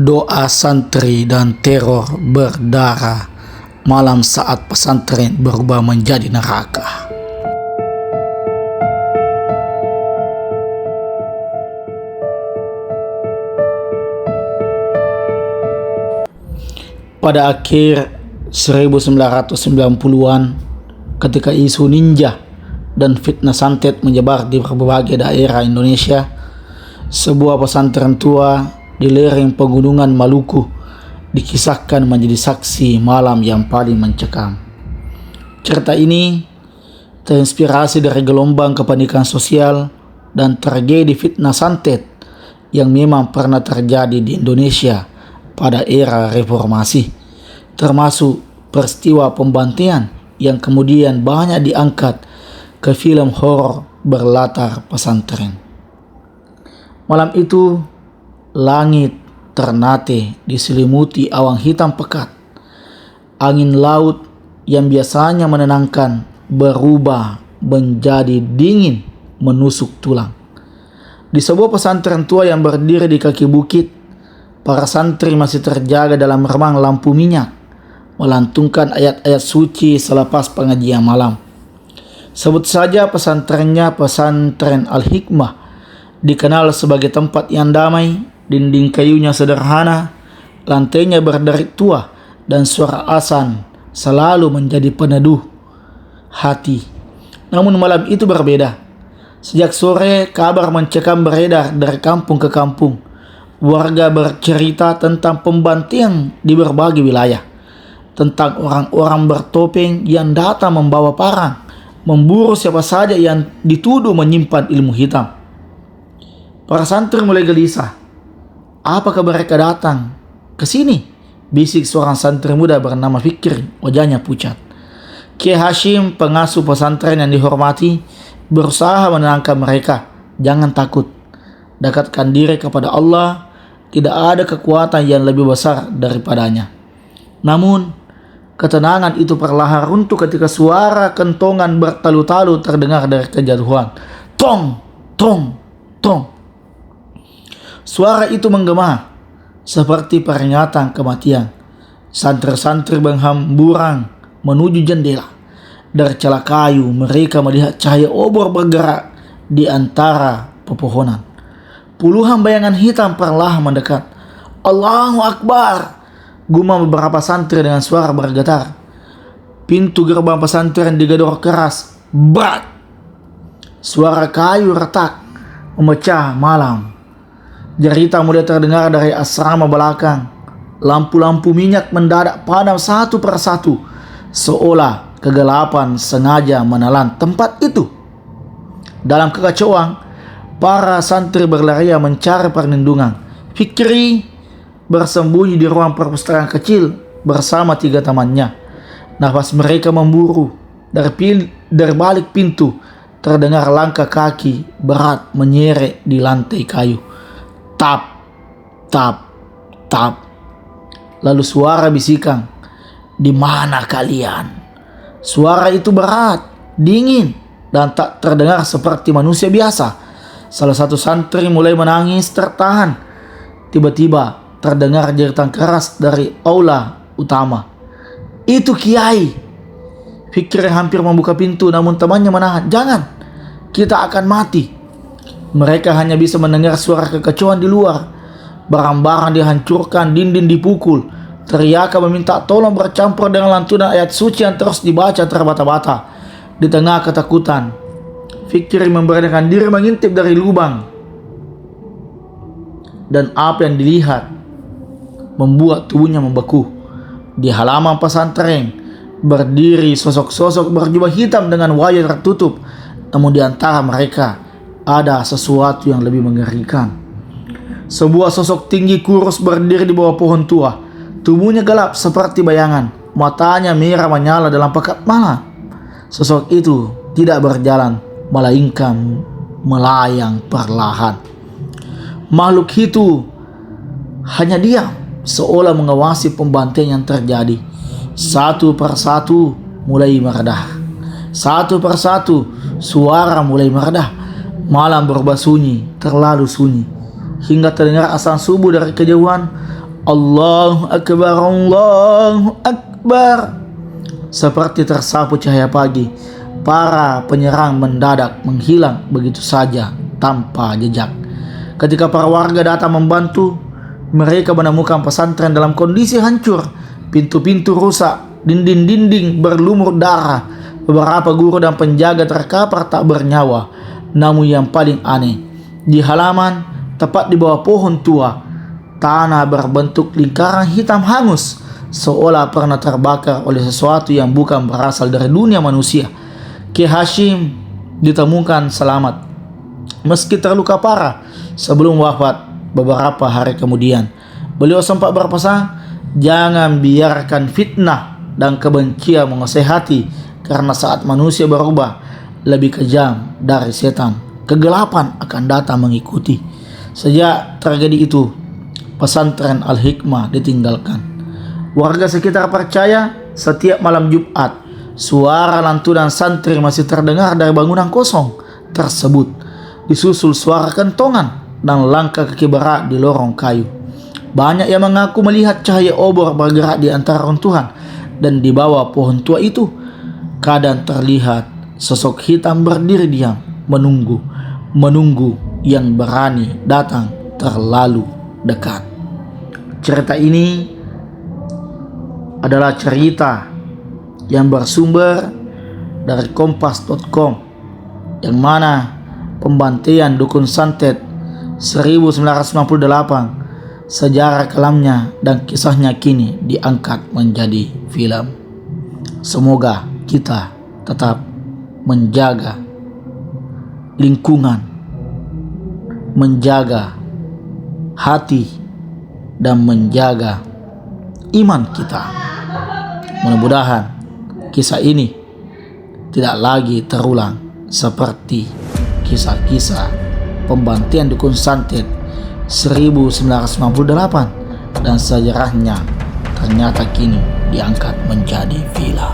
Doa santri dan teror berdarah malam saat pesantren berubah menjadi neraka. Pada akhir 1990-an, ketika isu ninja dan fitnah santet menyebar di berbagai daerah Indonesia, sebuah pesantren tua di lereng pegunungan Maluku dikisahkan menjadi saksi malam yang paling mencekam. Cerita ini terinspirasi dari gelombang kepanikan sosial dan tragedi fitnah santet yang memang pernah terjadi di Indonesia pada era reformasi, termasuk peristiwa pembantaian yang kemudian banyak diangkat ke film horor berlatar pesantren. Malam itu, langit ternate diselimuti awan hitam pekat. Angin laut yang biasanya menenangkan berubah menjadi dingin menusuk tulang. Di sebuah pesantren tua yang berdiri di kaki bukit, para santri masih terjaga dalam remang lampu minyak, melantungkan ayat-ayat suci selepas pengajian malam. Sebut saja pesantrennya Pesantren Al-Hikmah, dikenal sebagai tempat yang damai. Dinding kayunya sederhana, lantainya berderit tua, dan suara azan selalu menjadi peneduh hati. Namun malam itu berbeda. Sejak sore, kabar mencekam beredar dari kampung ke kampung. Warga bercerita tentang pembantaian di berbagai wilayah, tentang orang-orang bertopeng yang datang membawa parang, memburu siapa saja yang dituduh menyimpan ilmu hitam. Para santri mulai gelisah. Apakah mereka datang ke sini? Bisik seorang santri muda bernama Fikri, wajahnya pucat. Kiai Hashim, pengasuh pesantren yang dihormati, berusaha menenangkan mereka. Jangan takut, dekatkan diri kepada Allah. Tidak ada kekuatan yang lebih besar daripadanya. Namun, ketenangan itu perlahan runtuh ketika suara kentongan bertalu-talu terdengar dari kejauhan. Tong, tong, tong. Suara itu menggema seperti peringatan kematian. Santri-santri berhamburan menuju jendela. Dari celah kayu mereka melihat cahaya obor bergerak di antara pepohonan. Puluhan bayangan hitam perlahan mendekat. Allahu Akbar, gumam beberapa santri dengan suara bergetar. Pintu gerbang pesantren digedor keras. Brat! Suara kayu retak memecah malam. Jerita mulai terdengar dari asrama belakang. Lampu-lampu minyak mendadak padam satu persatu, seolah kegelapan sengaja menelan tempat itu. Dalam kekacauan, para santri berlarian mencari perlindungan. Fikri bersembunyi di ruang perpustakaan kecil bersama 3 temannya. Nafas mereka memburu. Dari balik pintu terdengar langkah kaki berat menyeret di lantai kayu. Tap, tap, tap. Lalu suara bisikan, "Di mana kalian?" Suara itu berat, dingin, dan tak terdengar seperti manusia biasa. Salah satu santri mulai menangis tertahan. Tiba-tiba terdengar jeritan keras dari aula utama. "Itu Kiai!" Fikri hampir membuka pintu, namun temannya menahan. "Jangan, kita akan mati." Mereka hanya bisa mendengar suara kekacauan di luar. Barang-barang dihancurkan, dinding dipukul. Teriakan meminta tolong bercampur dengan lantunan ayat suci yang terus dibaca terbata-bata. Di tengah ketakutan, Fikri memberanikan diri mengintip dari lubang. Dan apa yang dilihat membuat tubuhnya membeku. Di halaman pesantren berdiri sosok-sosok berjubah hitam dengan wajah tertutup. Namun di antara mereka ada sesuatu yang lebih mengerikan. Sebuah sosok tinggi kurus berdiri di bawah pohon tua. Tubuhnya gelap seperti bayangan. Matanya merah menyala dalam pekat malam. Sosok itu tidak berjalan, melainkan melayang perlahan. Makhluk itu hanya diam, seolah mengawasi pembantaian yang terjadi. Satu persatu mulai meredah. Satu persatu suara mulai meredah. Malam berubah sunyi, terlalu sunyi. Hingga terdengar azan subuh dari kejauhan. Allahu Akbar, Allahu Akbar. Seperti tersapu cahaya pagi, para penyerang mendadak menghilang begitu saja tanpa jejak. Ketika para warga datang membantu, mereka menemukan pesantren dalam kondisi hancur. Pintu-pintu rusak, dinding-dinding berlumur darah. Beberapa guru dan penjaga terkapar tak bernyawa. Namun yang paling aneh, di halaman tepat di bawah pohon tua, tanah berbentuk lingkaran hitam hangus, seolah pernah terbakar oleh sesuatu yang bukan berasal dari dunia manusia. Ki Hashim ditemukan selamat meski terluka parah sebelum wafat beberapa hari kemudian. Beliau sempat berpesan, jangan biarkan fitnah dan kebencian menguasai hati, karena saat manusia berubah lebih kejam dari setan, kegelapan akan datang mengikuti. Sejak tragedi itu, pesantren Al-Hikmah ditinggalkan. Warga sekitar percaya setiap malam Jumat, suara lantunan santri masih terdengar dari bangunan kosong tersebut, disusul suara kentongan dan langkah kaki berat di lorong kayu. Banyak yang mengaku melihat cahaya obor bergerak di antara runtuhan, dan di bawah pohon tua itu kadang terlihat sosok hitam berdiri diam, menunggu yang berani datang terlalu dekat. Cerita ini adalah cerita yang bersumber dari kompas.com, yang mana pembantaian Dukun Santet 1998, sejarah kelamnya dan kisahnya kini diangkat menjadi film. Semoga kita tetap menjaga lingkungan, menjaga hati, dan menjaga iman kita. Mudah-mudahan kisah ini tidak lagi terulang seperti kisah-kisah pembantaian Dukun Santet 1998 dan sejarahnya ternyata kini diangkat menjadi film.